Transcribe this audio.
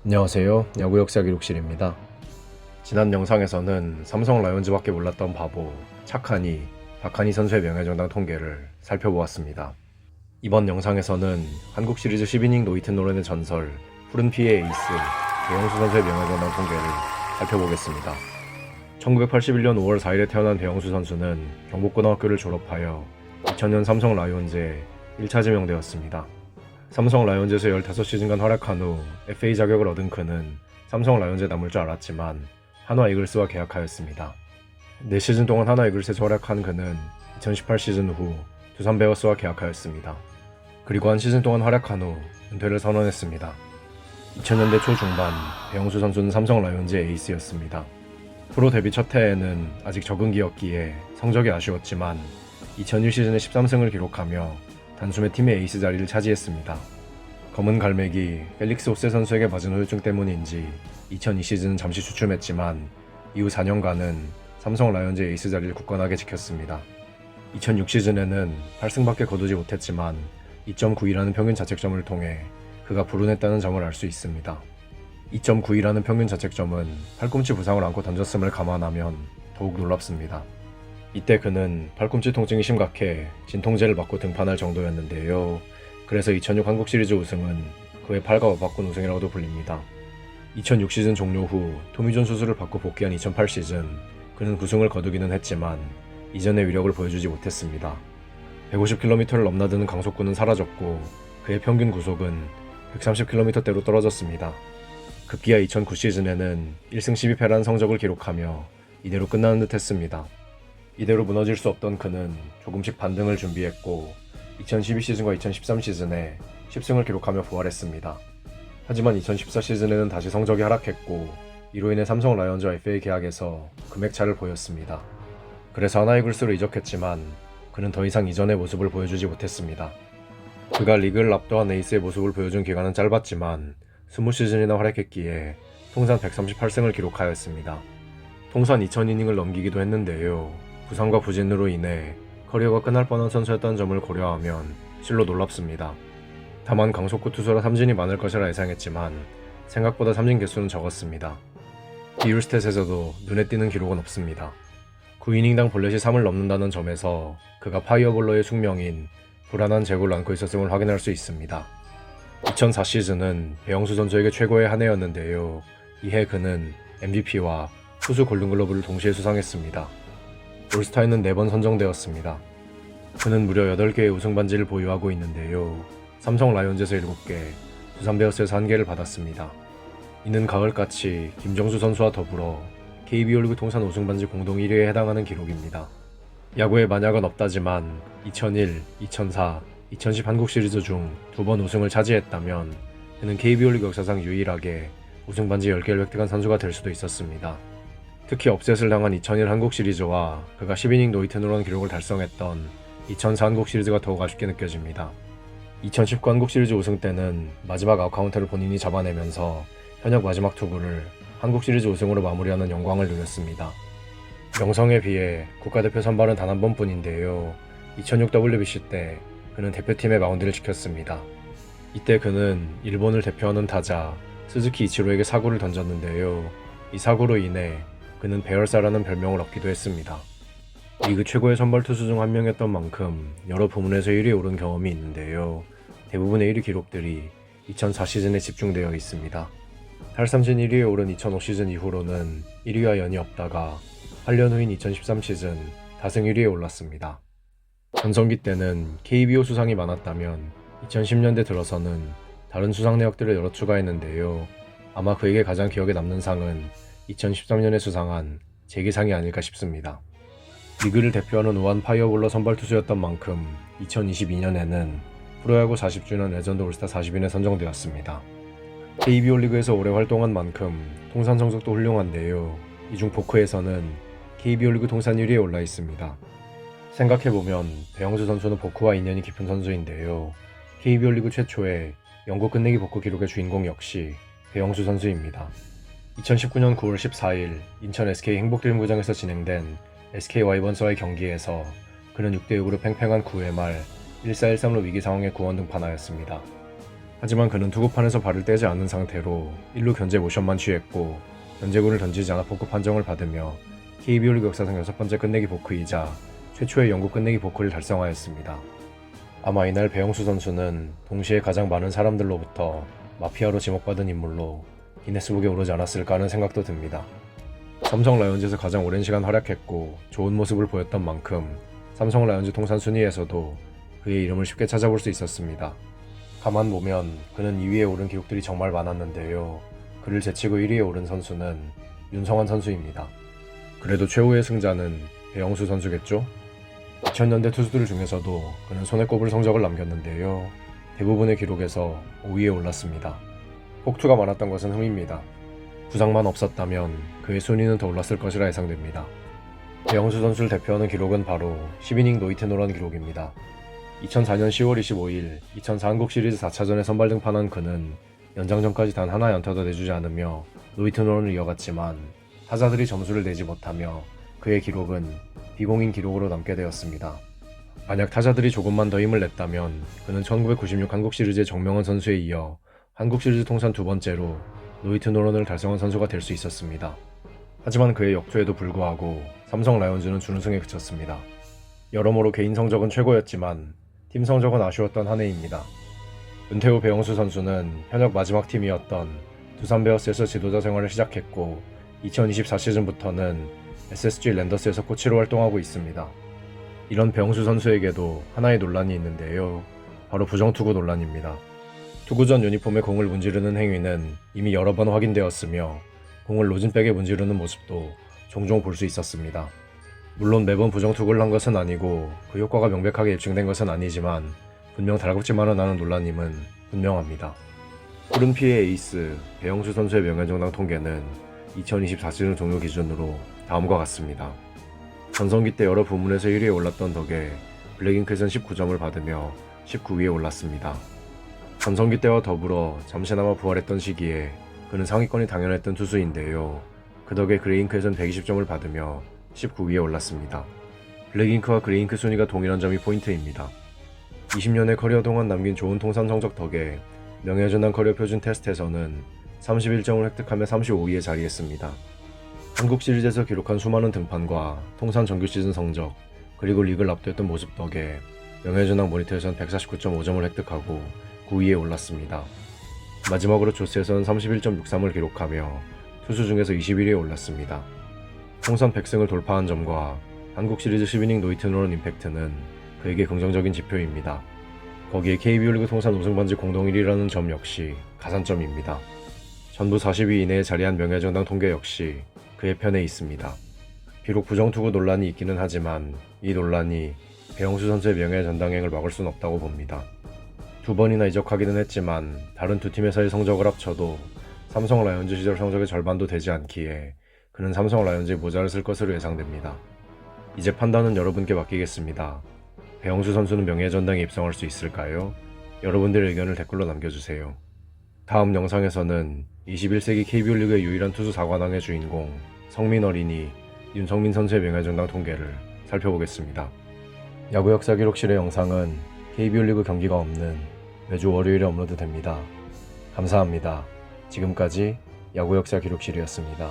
안녕하세요. 야구 역사 기록실입니다. 지난 영상에서는 삼성 라이온즈밖에 몰랐던 바보 착하니 박하니 선수의 명예정당 통계를 살펴보았습니다. 이번 영상에서는 한국 시리즈 10이닝 노히트 노런의 전설 푸른 피의 에이스 배영수 선수의 명예정당 통계를 살펴보겠습니다. 1981년 5월 4일에 태어난 배영수 선수는 경북고등학교를 졸업하여 2000년 삼성 라이온즈에 1차 지명되었습니다. 삼성 라이온즈에서 15시즌간 활약한 후 FA 자격을 얻은 그는 삼성 라이온즈에 남을 줄 알았지만 한화 이글스와 계약하였습니다. 4시즌 동안 한화 이글스에서 활약한 그는 2018 시즌 후 두산 베어스와 계약하였습니다. 그리고 한 시즌 동안 활약한 후 은퇴를 선언했습니다. 2000년대 초중반 배영수 선수는 삼성 라이온즈의 에이스였습니다. 프로 데뷔 첫 해에는 아직 적응기였기에 성적이 아쉬웠지만 2001 시즌에 13승을 기록하며 단숨에 팀의 에이스 자리를 차지했습니다. 검은 갈매기 펠릭스 호세 선수에게 맞은 후유증 때문인지 2002 시즌은 잠시 주춤했지만 이후 4년간은 삼성 라이온즈 에이스 자리를 굳건하게 지켰습니다. 2006 시즌에는 8승밖에 거두지 못했지만 2.92라는 평균 자책점을 통해 그가 불운했다는 점을 알 수 있습니다. 2.92라는 평균 자책점은 팔꿈치 부상을 안고 던졌음을 감안하면 더욱 놀랍습니다. 이때 그는 팔꿈치 통증이 심각해 진통제를 맞고 등판할 정도였는데요. 그래서 2006 한국 시리즈 우승은 그의 팔과 맞바꾼 우승이라고도 불립니다. 2006 시즌 종료 후 토미존 수술을 받고 복귀한 2008 시즌 그는 9승을 거두기는 했지만 이전의 위력을 보여주지 못했습니다. 150km를 넘나드는 강속구는 사라졌고 그의 평균 구속은 130km대로 떨어졌습니다. 급기야 2009 시즌에는 1승 12패라는 성적을 기록하며 이대로 끝나는 듯 했습니다. 이대로 무너질 수 없던 그는 조금씩 반등을 준비했고 2012 시즌과 2013 시즌에 10승을 기록하며 부활했습니다. 하지만 2014 시즌에는 다시 성적이 하락했고 이로 인해 삼성 라이온즈와 FA 계약에서 금액차를 보였습니다. 그래서 한화 이글스로 이적했지만 그는 더 이상 이전의 모습을 보여주지 못했습니다. 그가 리그를 압도한 에이스의 모습을 보여준 기간은 짧았지만 20시즌이나 활약했기에 통산 138승을 기록하였습니다. 통산 2000이닝을 넘기기도 했는데요. 부상과 부진으로 인해 커리어가 끝날 뻔한 선수였다는 점을 고려하면 실로 놀랍습니다. 다만 강속구 투수라 삼진이 많을 것이라 예상했지만 생각보다 삼진 개수는 적었습니다. 비율 스탯에서도 눈에 띄는 기록은 없습니다. 9이닝당 볼넷이 3을 넘는다는 점에서 그가 파이어볼러의 숙명인 불안한 제구를 안고 있었음을 확인할 수 있습니다. 2004 시즌은 배영수 선수에게 최고의 한 해였는데요. 이해 그는 MVP와 투수 골든글러브를 동시에 수상했습니다. 올스타에는 4번 선정되었습니다. 그는 무려 8개의 우승 반지를 보유하고 있는데요. 삼성 라이온즈에서 7개, 두산 베어스에서 1개를 받았습니다. 이는 가을같이 김정수 선수와 더불어 KBO 리그 통산 우승 반지 공동 1위에 해당하는 기록입니다. 야구에 만약은 없다지만 2001, 2004, 2010 한국 시리즈 중 2번 우승을 차지했다면 그는 KBO 리그 역사상 유일하게 우승 반지 10개를 획득한 선수가 될 수도 있었습니다. 특히 업셋을 당한 2001 한국 시리즈와 그가 10이닝 노히트 노런 기록을 달성했던 2004 한국 시리즈가 더욱 아쉽게 느껴집니다. 2019 한국 시리즈 우승 때는 마지막 아웃카운트를 본인이 잡아내면서 현역 마지막 투구를 한국 시리즈 우승으로 마무리하는 영광을 누렸습니다. 명성에 비해 국가대표 선발은 단 한 번뿐인데요. 2006 WBC 때 그는 대표팀의 마운드를 지켰습니다. 이때 그는 일본을 대표하는 타자 스즈키 이치로에게 사구를 던졌는데요. 이 사구로 인해 그는 배열사라는 별명을 얻기도 했습니다. 리그 최고의 선발 투수 중 한 명이었던 만큼 여러 부문에서 1위에 오른 경험이 있는데요. 대부분의 1위 기록들이 2004 시즌에 집중되어 있습니다. 탈삼진 1위에 오른 2005 시즌 이후로는 1위와 연이 없다가 8년 후인 2013 시즌 다승 1위에 올랐습니다. 전성기 때는 KBO 수상이 많았다면 2010년대 들어서는 다른 수상 내역들을 여러 추가했는데요. 아마 그에게 가장 기억에 남는 상은 2013년에 수상한 재기상이 아닐까 싶습니다. 리그를 대표하는 우한 파이어볼러 선발 투수였던 만큼 2022년에는 프로야구 40주년 레전드 올스타 40인에 선정되었습니다. KBO 리그에서 오래 활동한 만큼 통산 성적도 훌륭한데요. 이 중 포크에서는 KBO 리그 통산 1위에 올라 있습니다. 생각해보면 배영수 선수는 포크와 인연이 깊은 선수인데요. KBO 리그 최초의 영구 끝내기 포크 기록의 주인공 역시 배영수 선수입니다. 2019년 9월 14일 인천 SK 행복드림구장에서 진행된 SK 와이번스와의 경기에서 그는 6대6으로 팽팽한 9회 말 1-4-1-3로 위기 상황에 구원 등판하였습니다. 하지만 그는 투구판에서 발을 떼지 않은 상태로 1루 견제 모션만 취했고 견제구를 던지지 않아 포크 판정을 받으며 KBO 리그 역사상 6번째 끝내기 포크이자 최초의 영구 끝내기 포크를 달성하였습니다. 아마 이날 배영수 선수는 동시에 가장 많은 사람들로부터 마피아로 지목받은 인물로 기네스북에 오르지 않았을까 하는 생각도 듭니다. 삼성 라이온즈에서 가장 오랜 시간 활약했고 좋은 모습을 보였던 만큼 삼성 라이온즈 통산 순위에서도 그의 이름을 쉽게 찾아볼 수 있었습니다. 가만 보면 그는 2위에 오른 기록들이 정말 많았는데요. 그를 제치고 1위에 오른 선수는 윤성환 선수입니다. 그래도 최후의 승자는 배영수 선수겠죠? 2000년대 투수들 중에서도 그는 손에 꼽을 성적을 남겼는데요. 대부분의 기록에서 5위에 올랐습니다. 폭투가 많았던 것은 흠입니다. 부상만 없었다면 그의 순위는 더 올랐을 것이라 예상됩니다. 배영수 선수를 대표하는 기록은 바로 10이닝 노히트 노런 기록입니다. 2004년 10월 25일 2004 한국 시리즈 4차전에 선발 등판한 그는 연장전까지 단 하나의 안타도 내주지 않으며 노히트 노런을 이어갔지만 타자들이 점수를 내지 못하며 그의 기록은 비공인 기록으로 남게 되었습니다. 만약 타자들이 조금만 더 힘을 냈다면 그는 1996 한국 시리즈의 정명원 선수에 이어 한국 시리즈 통산 두 번째로 노히트 노런을 달성한 선수가 될 수 있었습니다. 하지만 그의 역투에도 불구하고 삼성 라이온즈는 준우승에 그쳤습니다. 여러모로 개인 성적은 최고였지만 팀 성적은 아쉬웠던 한 해입니다. 은퇴 후 배영수 선수는 현역 마지막 팀이었던 두산 베어스에서 지도자 생활을 시작했고 2024 시즌부터는 SSG 랜더스에서 코치로 활동하고 있습니다. 이런 배영수 선수에게도 하나의 논란이 있는데요. 바로 부정투구 논란입니다. 투구 전 유니폼에 공을 문지르는 행위는 이미 여러 번 확인되었으며 공을 로진백에 문지르는 모습도 종종 볼 수 있었습니다. 물론 매번 부정투구를 한 것은 아니고 그 효과가 명백하게 입증된 것은 아니지만 분명 달갑지만은 않은 논란임은 분명합니다. 푸른 피의 에이스 배영수 선수의 명예정당 통계는 2024 시즌 종료 기준으로 다음과 같습니다. 전성기 때 여러 부문에서 1위에 올랐던 덕에 블랙잉크에선 19점을 받으며 19위에 올랐습니다. 전성기 때와 더불어 잠시나마 부활했던 시기에 그는 상위권이 당연했던 투수인데요. 그 덕에 그레이잉크에선 120점을 받으며 19위에 올랐습니다. 블랙잉크와 그레이잉크 순위가 동일한 점이 포인트입니다. 20년의 커리어 동안 남긴 좋은 통산 성적 덕에 명예전당 커리어 표준 테스트에서는 31점을 획득하며 35위에 자리했습니다. 한국 시리즈에서 기록한 수많은 등판과 통산 정규 시즌 성적, 그리고 리그를 압도했던 모습 덕에 명예전당 모니터에선 149.5점을 획득하고 9위에 올랐습니다. 마지막으로 조스에서는 31.63을 기록하며 투수 중에서 21위에 올랐습니다. 통산 100승을 돌파한 점과 한국 시리즈 10이닝 노히트 노런 임팩트는 그에게 긍정적인 지표입니다. 거기에 KBO 리그 통산 우승 반지 공동 1위라는 점 역시 가산점입니다. 전부 40위 이내에 자리한 명예정당 통계 역시 그의 편에 있습니다. 비록 부정투구 논란이 있기는 하지만 이 논란이 배영수 선수의 명예전당행을 막을 순 없다고 봅니다. 두 번이나 이적하기는 했지만 다른 두 팀에서의 성적을 합쳐도 삼성 라이온즈 시절 성적의 절반도 되지 않기에 그는 삼성 라이온즈에 모자를 쓸 것으로 예상됩니다. 이제 판단은 여러분께 맡기겠습니다. 배영수 선수는 명예전당에 입성할 수 있을까요? 여러분들의 의견을 댓글로 남겨주세요. 다음 영상에서는 21세기 KBO 리그의 유일한 투수 4관왕의 주인공 성민 어린이 윤성민 선수의 명예전당 통계를 살펴보겠습니다. 야구 역사 기록실의 영상은 KBO 리그 경기가 없는 매주 월요일에 업로드됩니다. 감사합니다. 지금까지 야구 역사 기록실이었습니다.